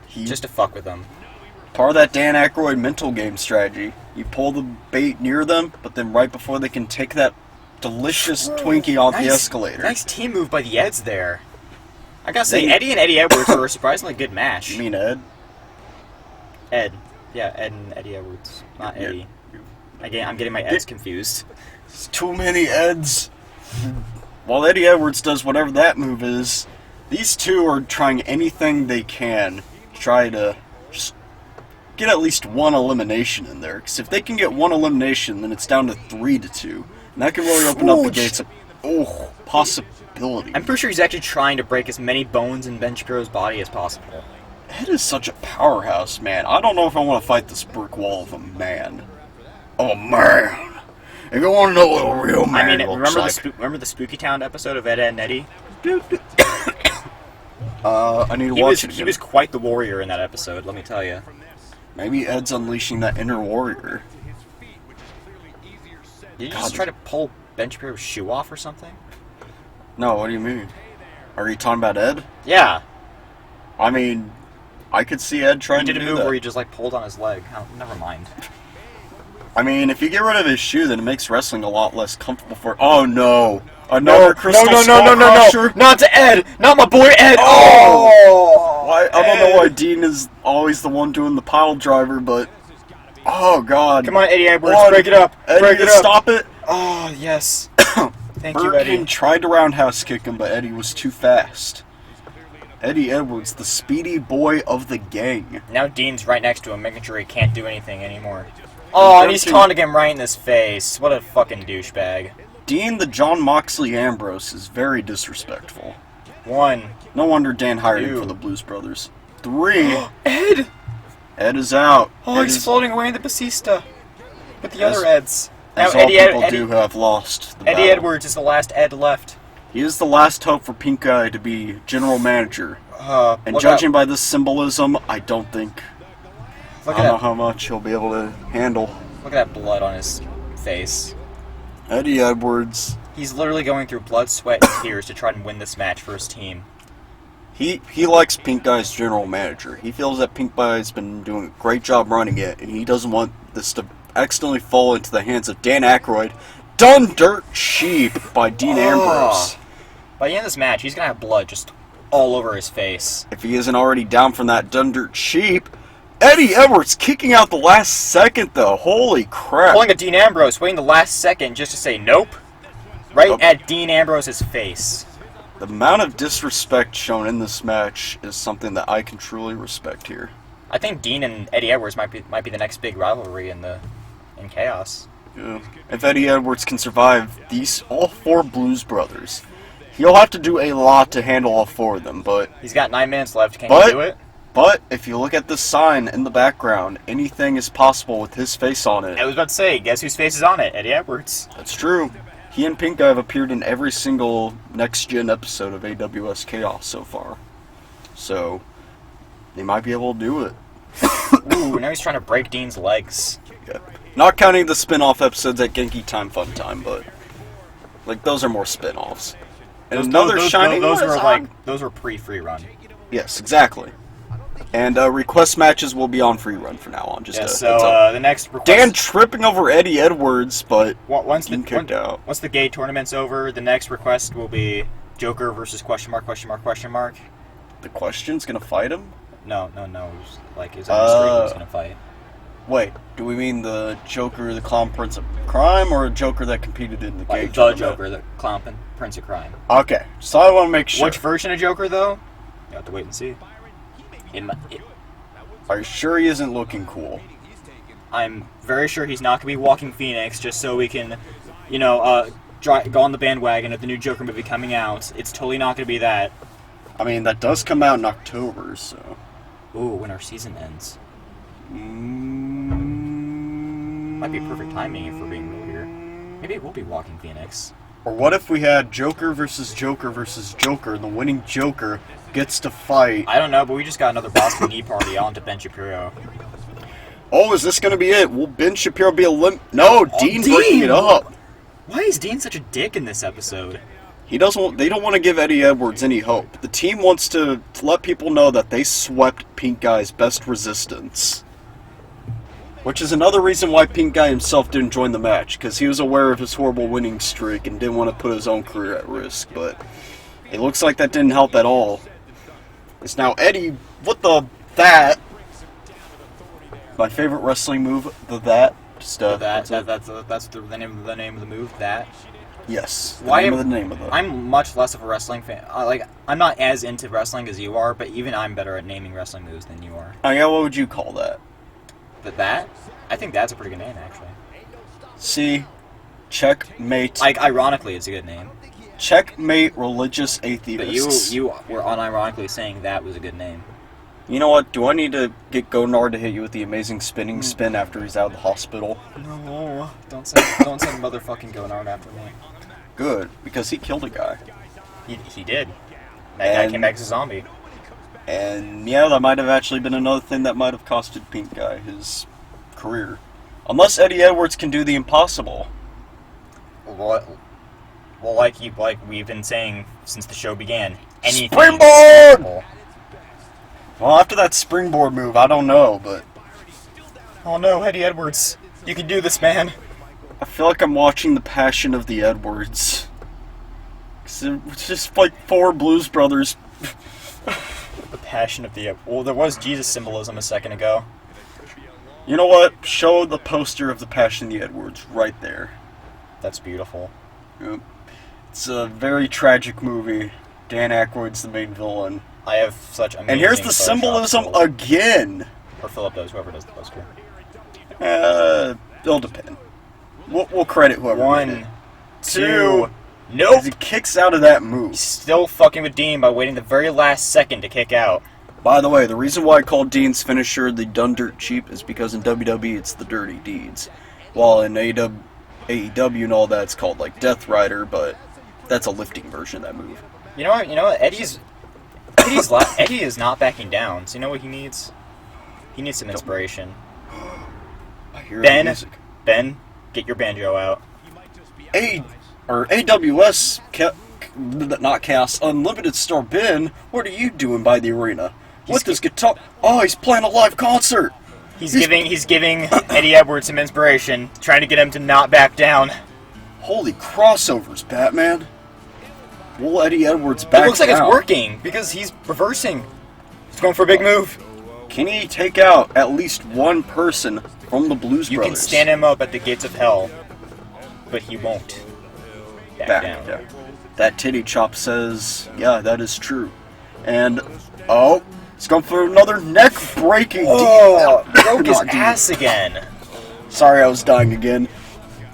Just to fuck with them. Part of that Dan Aykroyd mental game strategy. You pull the bait near them, but then right before they can take that delicious Twinkie off the escalator. Nice team move by the Eds there. I gotta say, Eddy and Eddie Edwards were a surprisingly good match. You mean Ed? Ed. Yeah, Ed and Eddie Edwards. Not Eddie. Again, I'm getting my Eds confused. It's too many Eds. While Eddie Edwards does whatever that move is, these two are trying anything they can to try to just get at least one elimination in there. Because if they can get one elimination, then it's down to 3-2. And that can really open up the gates of, possibility. I'm pretty sure he's actually trying to break as many bones in Ben Shapiro's body as possible. Ed is such a powerhouse, man. I don't know if I want to fight this brick wall of a man. Oh, man. If you want to know what a real man looks like. Remember the Spooky Town episode of Ed, and Eddie? I need to watch it again. He was quite the warrior in that episode, let me tell you. Maybe Ed's unleashing that inner warrior. Did you just try to pull Ben Shapiro's shoe off or something? No, what do you mean? Are you talking about Ed? Yeah. I mean, I could see Ed He trying to did a do move that. where he just like pulled on his leg. Oh, never mind. I mean, if you get rid of his shoe, then it makes wrestling a lot less comfortable for... Oh, no. Another crystal skull crusher? Not to Ed! Not my boy Ed! Oh! I don't know why Dean is always the one doing the pile driver, but... Oh, God. Come on, Eddie Edwards, One. break it up! Eddie, Break it up! stop it! Oh, yes. Thank you, Burger Eddie. King tried to roundhouse kick him, but Eddie was too fast. Eddie Edwards, the speedy boy of the gang. Now Dean's right next to him, making sure he can't do anything anymore. Oh, and he's taunting him right in his face. What a fucking douchebag. Dean, the John Moxley Ambrose, is very disrespectful. 1. No wonder Dan hired him 2. for the Blues Brothers. 3. Ed! Ed is out. Oh, Ed he's is, floating away in the Batista with the As- other Eds. Now, as all people do who have lost the Eddie battle. Edwards is the last Ed left. He is the last hope for Pink Guy to be general manager. And Look judging at, by this symbolism, I don't think... look I at don't know that, how much he'll be able to handle. look at that blood on his face. Eddie Edwards, He's literally going through blood, sweat, and tears to try and win this match for his team. he likes Pink Guy's general manager. He feels that Pink Guy's been doing a great job running it, and he doesn't want this to accidentally fall into the hands of Dan Aykroyd. Done Dirt Cheap by Dean Ambrose. By the end of this match, he's gonna have blood just all over his face. If he isn't already down from that Done Dirt Cheap. Eddie Edwards kicking out the last second, though. Holy crap. Pulling a Dean Ambrose, waiting the last second just to say nope. Right Nope. at Dean Ambrose's face. The amount of disrespect shown in this match is something that I can truly respect here. I think Dean and Eddie Edwards might be the next big rivalry in Chaos. Yeah. If Eddie Edwards can survive all four Blues Brothers, he'll have to do a lot to handle all four of them, but He's got 9 minutes left. Can But- he do it? if you look at the sign in the background, anything is possible with his face on it. I was about to say, guess whose face is on it? Eddie Edwards. That's true. He and Pink Guy have appeared in every single next-gen episode of AWS Chaos so far. So, they might be able to do it. Ooh, now he's trying to break Dean's legs. Yeah. Not counting the spin-off episodes at Genki Time Fun Time, but those are more spin-offs. And another shining those one were is like on- those were pre-free run. Yes, exactly. And request matches will be on free run from now on. Just Yeah, a so heads up. the next request, Dan tripping over Eddie Edwards, but once Dean kicked out. once the gay tournament's over, the next request will be Joker versus question mark. The Question's gonna fight him? No. Like is a mystery who's gonna fight? Wait, do we mean the Joker, the Clown Prince of Crime, or a Joker that competed in the gay Like the tournament? Joker, the clown Prince of Crime. Okay, so I want to make sure. Which version of Joker though? You have to wait and see. Are you sure he isn't looking cool? I'm very sure he's not gonna be Walking Phoenix, just so we can, go on the bandwagon of the new Joker movie coming out. It's totally not gonna be that. I mean, that does come out in October, so... Ooh, when our season ends. Mm, Might be perfect timing if we're being real here. Maybe it will be Walking Phoenix. Or what if we had Joker versus Joker versus Joker, and the winning Joker gets to fight... I don't know, but we just got another Boston Knee party on to Ben Shapiro. Oh, is this gonna be it? Will Ben Shapiro be a No, Dean breaking it up! Why is Dean such a dick in this episode? They don't want to give Eddie Edwards any hope. The team wants to let people know that they swept Pink Guy's best resistance. Which is another reason why Pink Guy himself didn't join the match, because he was aware of his horrible winning streak and didn't want to put his own career at risk, but it looks like that didn't help at all. It's now Eddie, that? My favorite wrestling move, that's That's the name of the move. That. Yes, Why the am- name of the... I'm much less of a wrestling fan. I'm not as into wrestling as you are, but even I'm better at naming wrestling moves than you are. Oh yeah, what would you call that? But that, I think that's a pretty good name actually. See? Checkmate. Like ironically, it's a good name. Checkmate religious But atheists. you were unironically saying that was a good name. You know what? Do I need to get Gonard to hit you with the amazing spinning spin after he's out of the hospital? No, don't send motherfucking Gonard after me. Good, because he killed a guy. He did. That guy And- came back as a zombie. And yeah, that might have actually been another thing that might have costed Pink Guy his career. Unless Eddie Edwards can do the impossible. Well, like we've been saying since the show began, anything. Springboard! Well, after that springboard move, I don't know, but Oh no, Eddie Edwards, you can do this, man. I feel like I'm watching The Passion of the Edwards. 'Cause it's just like four Blues Brothers. The passion of the well, there was Jesus symbolism a second ago. You know what? Show the poster of The Passion of the Edwards right there. That's beautiful. Yep. It's a very tragic movie. Dan Aykroyd's the main villain. I have such amazing. And here's the Photoshop symbolism skills. again. Or Philip does, whoever does the poster. It'll depend. We'll credit whoever did it. 1, 2. As Nope. he kicks out of that move. Still fucking with Dean by waiting the very last second to kick out. By the way, the reason why I call Dean's finisher the Done Dirt Cheap is because in WWE it's the Dirty Deeds. While in AEW and all that it's called like Death Rider, but that's a lifting version of that move. You know what? Eddie is not backing down. So you know what he needs? He needs some inspiration. I hear the music. Ben, get your banjo out. AWS, not Chaos Unlimited star Ben, what are you doing by the arena? With this guitar? Oh, he's playing a live concert. He's giving Eddie Edwards some inspiration, trying to get him to not back down. Holy crossovers, Batman! Will Eddie Edwards back It looks like down? it's working because he's reversing. He's going for a big move. Can he take out at least one person from the Blues You Brothers? can stand him up at the gates of hell, but he won't back down. Yeah. That titty chop says, yeah, that is true. And, oh, he's going for another neck-breaking Broke his ass again. Sorry, I was dying again.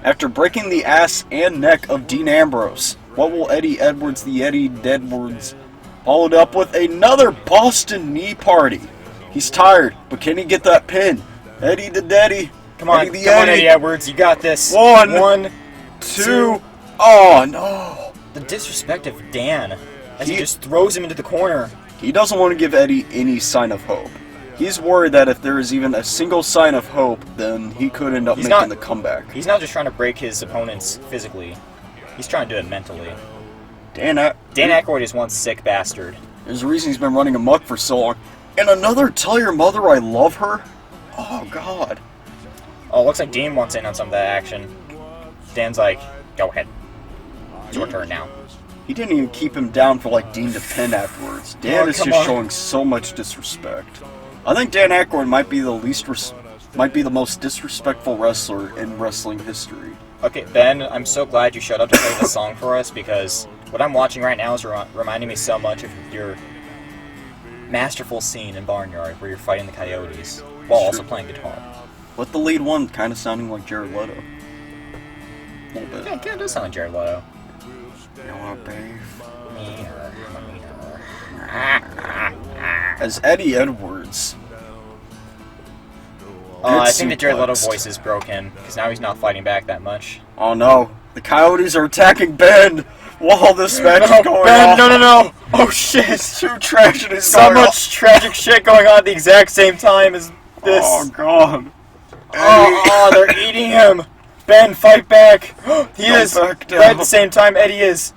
After breaking the ass and neck of Dean Ambrose, what will Eddie Edwards, the Eddie Edwards, followed up with another Boston knee party? He's tired, but can he get that pin? Eddie the Daddy. Come on, Eddie Edwards, you got this. One, two. Oh no! The disrespect of Dan as he just throws him into the corner. He doesn't want to give Eddie any sign of hope. He's worried that if there is even a single sign of hope, then he could end up making the comeback. He's not just trying to break his opponents physically. He's trying to do it mentally. Dan Aykroyd is one sick bastard. There's a reason he's been running amok for so long. And another Tell Your Mother I Love Her? Oh, God. Oh, looks like Dean wants in on some of that action. Dan's like, go ahead. It's your turn now. He didn't even keep him down for, like, Dean to pin afterwards. Dan is just showing so much disrespect. I think Dan Aykroyd might be the most disrespectful wrestler in wrestling history. Okay, Ben, I'm so glad you showed up to play this song for us because what I'm watching right now is reminding me so much of your masterful scene in Barnyard where you're fighting the coyotes while also playing guitar. With the lead one kind of sounding like Jared Leto. A little bit. Yeah, it kind of does sound like Jared Leto. You want beef? As Eddie Edwards. I think the Jared Leto voice is broken because now he's not fighting back that much. Oh no, the Coyotes are attacking Ben while this match is going Ben, on. no! Oh shit! Two tragedies So much tragic shit going on at the exact same time as this. Oh god. Oh, they're eating him! Ben, fight back! He is! Back down. Right at the same time Eddie is.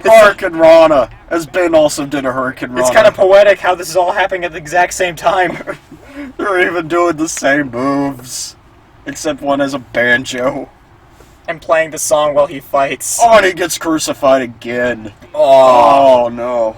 Hurricane Rana, as Ben also did a Hurricane Rana. It's kind of poetic how this is all happening at the exact same time. They're even doing the same moves. Except one has a banjo. And playing the song while he fights. Oh, and he gets crucified again. Oh no.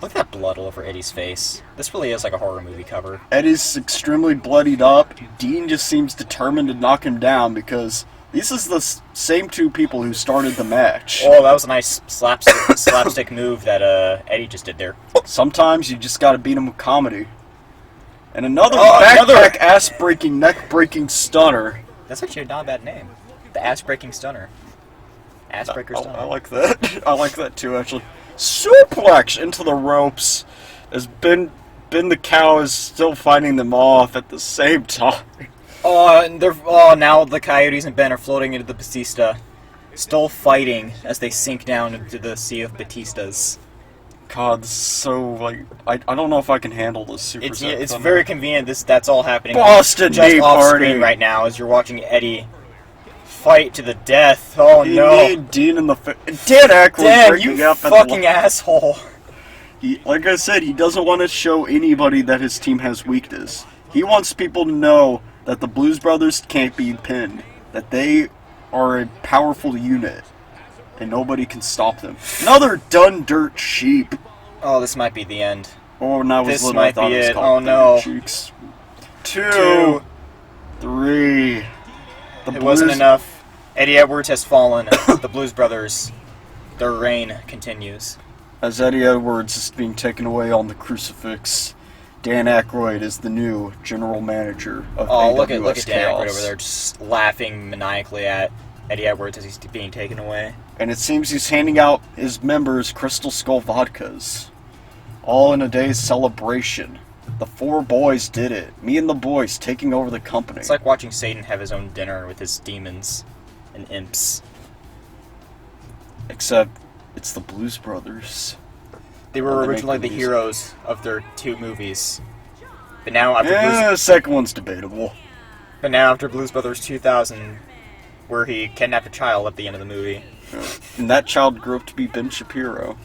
Look at that blood all over Eddie's face. This really is like a horror movie cover. Eddie's extremely bloodied up. Dean just seems determined to knock him down because this is the same two people who started the match. Oh, that was a nice slapstick move that Eddie just did there. Sometimes you just gotta beat him with comedy. And another backpack ass-breaking, neck-breaking stunner. That's actually not a bad name. The ass-breaking stunner. Ass-breaker stunner. I like that. I like that too, actually. Suplex into the ropes as Ben the Cow is still fighting them off at the same time. And now the Coyotes and Ben are floating into the Batista, still fighting as they sink down into the sea of Batistas. God, this is so, like, I don't know if I can handle this super It's very convenient that's all happening Boston just Knee off Party screen right now as you're watching Eddie fight to the death. Oh he no. made Dean in the Dan Aykroyd Dan, breaking you up fucking asshole. Like I said, he doesn't want to show anybody that his team has weakness. He wants people to know that the Blues Brothers can't be pinned. That they are a powerful unit. And nobody can stop them. Another done dirt sheep. Oh, this might be the end. Oh, when I was This little, I might thought be it was it. called Oh, no. Cheeks. Two, three. It wasn't enough. Eddie Edwards has fallen. The Blues Brothers, their reign continues. As Eddie Edwards is being taken away on the crucifix, Dan Aykroyd is the new general manager of AWS Look at Dan Chaos. Aykroyd over there just laughing maniacally at Eddie Edwards as he's being taken away. And it seems he's handing out his members Crystal Skull vodkas. All in a day's celebration. The 4 boys did it. Me and the boys taking over the company. It's like watching Satan have his own dinner with his demons and imps. Except, it's the Blues Brothers. They were And they originally make the the music. heroes of their 2 movies. But now after The second one's debatable. Blues Brothers 2000, where he kidnapped a child at the end of the movie. And that child grew up to be Ben Shapiro.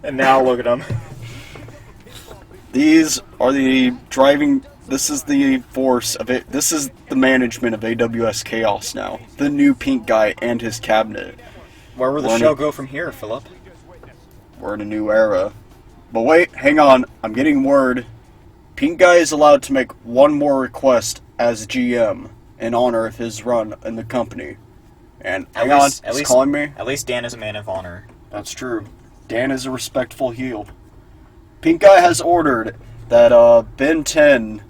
And now look at him. These are the driving... This is the force of it. This is the management of AWS Chaos now. The new pink guy and his cabinet. Where will the We're in show a- go from here, Philip? We're in a new era. But wait, hang on. I'm getting word. Pink guy is allowed to make one more request as GM in honor of his run in the company. And hang on, he's calling me. At least Dan is a man of honor. That's true. Dan is a respectful heel. Pink guy has ordered that Ben 10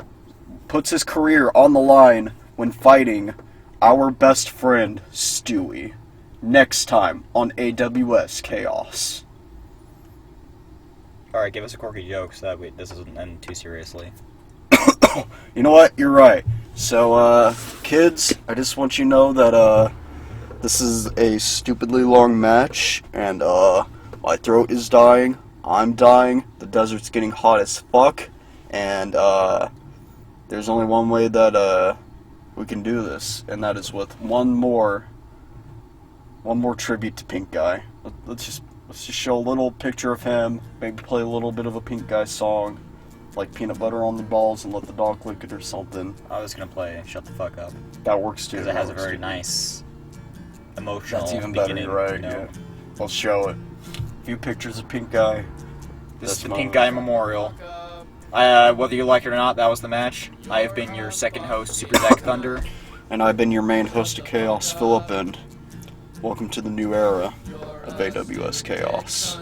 puts his career on the line when fighting our best friend, Stewie. Next time on AWS Chaos. Alright, give us a quirky joke so that this doesn't end too seriously. You know what? You're right. So, kids, I just want you to know that, this is a stupidly long match, and, my throat is dying, I'm dying, the desert's getting hot as fuck, and, there's only one way that, we can do this, and that is with one more tribute to Pink Guy. Let's just show a little picture of him, maybe play a little bit of a Pink Guy song, like Peanut Butter on the Balls and Let the Dog Lick It or something. I was gonna play Shut the Fuck Up. That works too. Because it has a very nice, emotional That's even better, beginning. right? You know? Yeah. I'll show it. A few pictures of Pink Guy. This is the That's Pink my- Guy Memorial. Whether you like it or not, that was the match. I have been your second host, Super Zach Thunder. And I've been your main host of Chaos, Philip, and welcome to the new era of AWS Chaos.